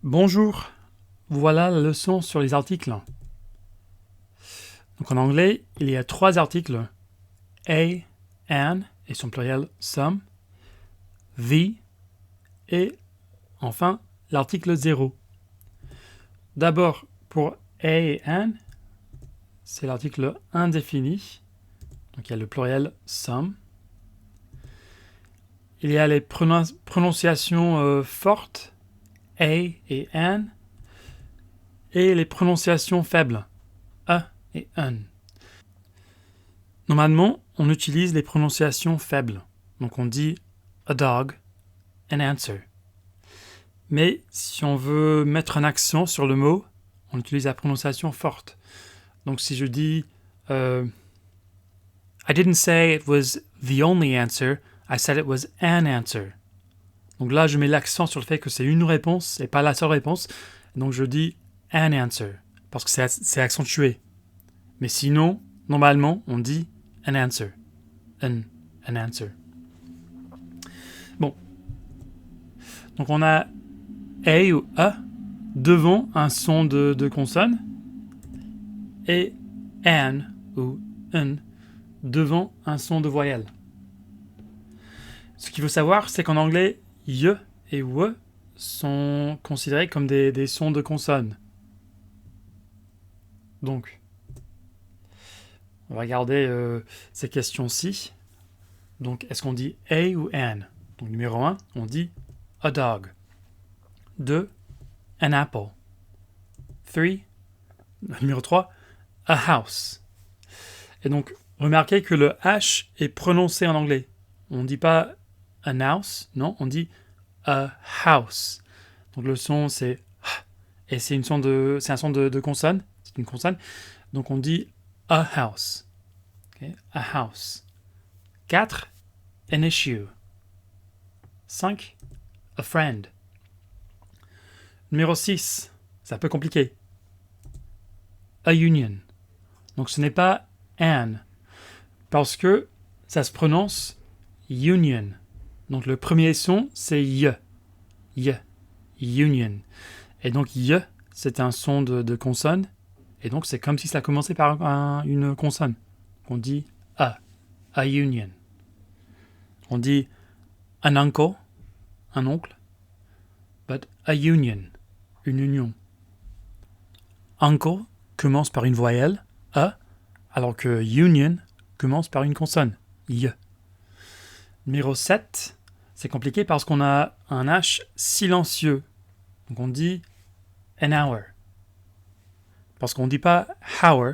Bonjour, voilà la leçon sur les articles. Donc en anglais, il y a 3 articles. A, an et son pluriel some, the et enfin l'article 0. D'abord, pour a et an, c'est l'article indéfini. Donc il y a le pluriel some. Il y a les prononciations fortes, a et an, et les prononciations faibles, a et un. Normalement, on utilise les prononciations faibles. Donc on dit a dog, an answer. Mais si on veut mettre un accent sur le mot, on utilise la prononciation forte. Donc si je dis I didn't say it was the only answer, I said it was an answer. Donc là, je mets l'accent sur le fait que c'est une réponse et pas la seule réponse. Donc je dis an answer parce que c'est accentué. Mais sinon, normalement, on dit an answer. An answer. Bon. Donc on a A ou A devant un son de consonne et an ou un devant un son de voyelle. Ce qu'il faut savoir, c'est qu'en anglais, y et w sont considérés comme des sons de consonne. Donc, on va regarder ces questions-ci. Donc, est-ce qu'on dit a ou an? Donc, numéro 1, on dit a dog. 2, an apple. 3, numéro 3, a house. Et donc, remarquez que le H est prononcé en anglais. On ne dit pas an house, non, on dit a house. Donc le son c'est et c'est un son de consonne, c'est une consonne. Donc on dit a house. Okay? A house. 4, an issue. 5, a friend. Numéro 6, c'est un peu compliqué. A union. Donc ce n'est pas an, parce que ça se prononce union. Donc le premier son, c'est y. Y. Union. Et donc y, c'est un son de consonne. Et donc c'est comme si ça commençait par une consonne. On dit a union. On dit an uncle, un oncle. But a union, une union. Uncle commence par une voyelle, a, alors que union commence par une consonne, y. Numéro 7, c'est compliqué parce qu'on a un H silencieux. Donc on dit an hour. Parce qu'on ne dit pas hour,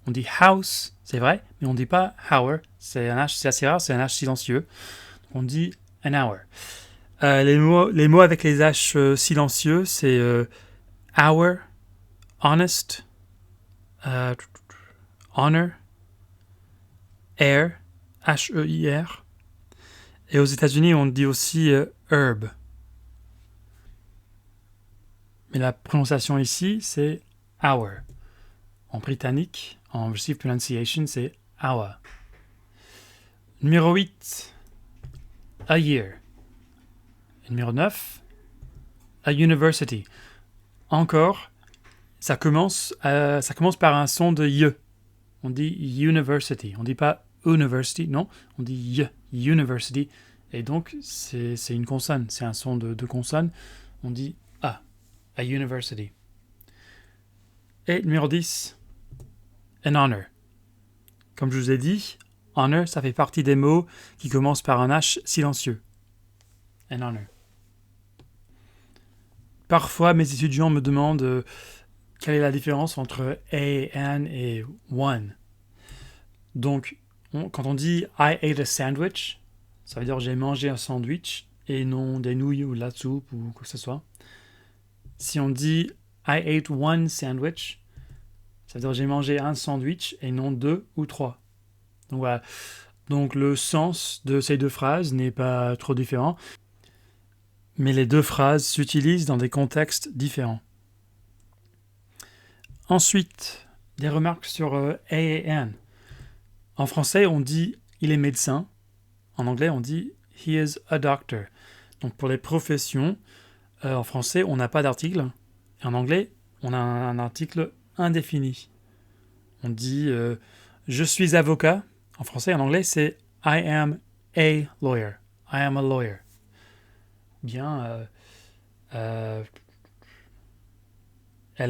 on dit house, c'est vrai, mais on ne dit pas hour. C'est un H, c'est assez rare, c'est un H silencieux. Donc on dit an hour. Les mots avec les H silencieux, c'est hour, honest, honor, air, H-E-I-R. Et aux États-Unis, on dit aussi herb. Mais la prononciation ici, c'est hour. En britannique, en received pronunciation, c'est hour. Numéro 8, a year. Et numéro 9, a university. Encore, ça commence par un son de y. On dit university. On ne dit pas university, non. On dit y, university. Et donc, c'est une consonne. C'est un son de consonne. On dit a university. Et numéro 10, an honor. Comme je vous ai dit, honor, ça fait partie des mots qui commencent par un H silencieux. An honor. Parfois, mes étudiants me demandent quelle est la différence entre a, an et one. Donc, quand on dit I ate a sandwich, ça veut dire j'ai mangé un sandwich et non des nouilles ou de la soupe ou quoi que ce soit. Si on dit I ate one sandwich, ça veut dire j'ai mangé un sandwich et non 2 ou 3. Donc voilà. Donc le sens de ces deux phrases n'est pas trop différent, mais les deux phrases s'utilisent dans des contextes différents. Ensuite, des remarques sur a et an. En français, on dit il est médecin. En anglais, on dit he is a doctor. Donc pour les professions, En français, on n'a pas d'article. Et en anglais, on a un article indéfini. On dit je suis avocat. En français, en anglais, c'est I am a lawyer. I am a lawyer. Bien, elle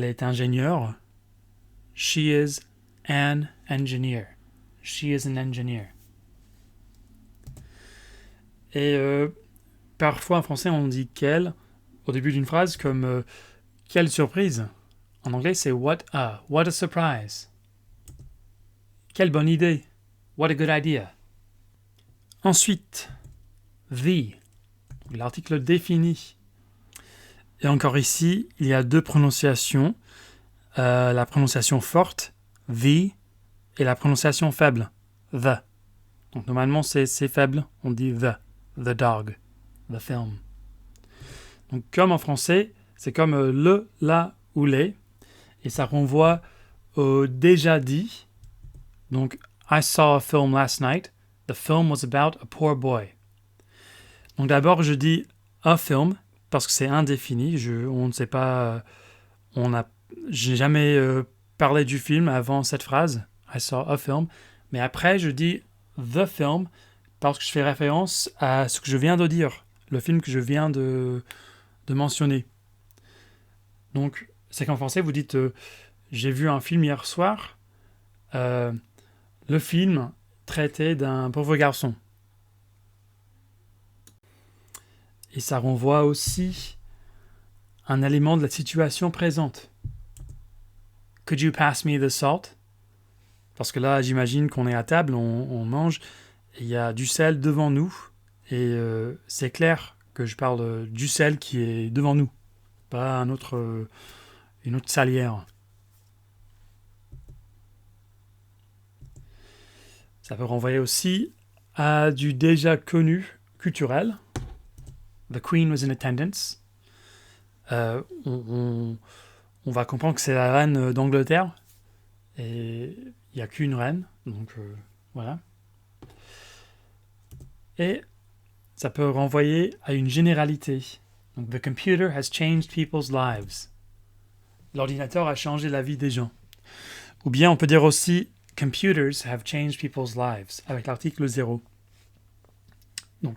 est ingénieure. She is an engineer. She is an engineer. Et parfois en français, on dit qu'elle au début d'une phrase comme quelle surprise. En anglais, c'est what a surprise. Quelle bonne idée. What a good idea. Ensuite, the, l'article défini. Et encore ici, il y a deux prononciations. La prononciation forte, the, et la prononciation faible, the. Donc normalement, c'est faible, on dit the dog, the film. Donc comme en français, c'est comme le, la ou les, et ça renvoie au déjà dit. Donc, I saw a film last night. The film was about a poor boy. Donc d'abord, je dis a film parce que c'est indéfini. On ne sait pas. J'ai jamais parlé du film avant cette phrase. I saw a film. Mais après, je dis the film parce que je fais référence à ce que je viens de dire, le film que je viens de mentionner. Donc, c'est qu'en français, vous dites j'ai vu un film hier soir. Le film traitait d'un pauvre garçon. Et ça renvoie aussi un élément de la situation présente. Could you pass me the salt? Parce que là, j'imagine qu'on est à table, on mange, et il y a du sel devant nous, et c'est clair que je parle du sel qui est devant nous, pas une autre salière. Ça peut renvoyer aussi à du déjà connu culturel. The Queen was in attendance. On va comprendre que c'est la reine d'Angleterre. Et il n'y a qu'une reine. Donc voilà. Et ça peut renvoyer à une généralité. Donc, the computer has changed people's lives. L'ordinateur a changé la vie des gens. Ou bien on peut dire aussi computers have changed people's lives avec l'article 0.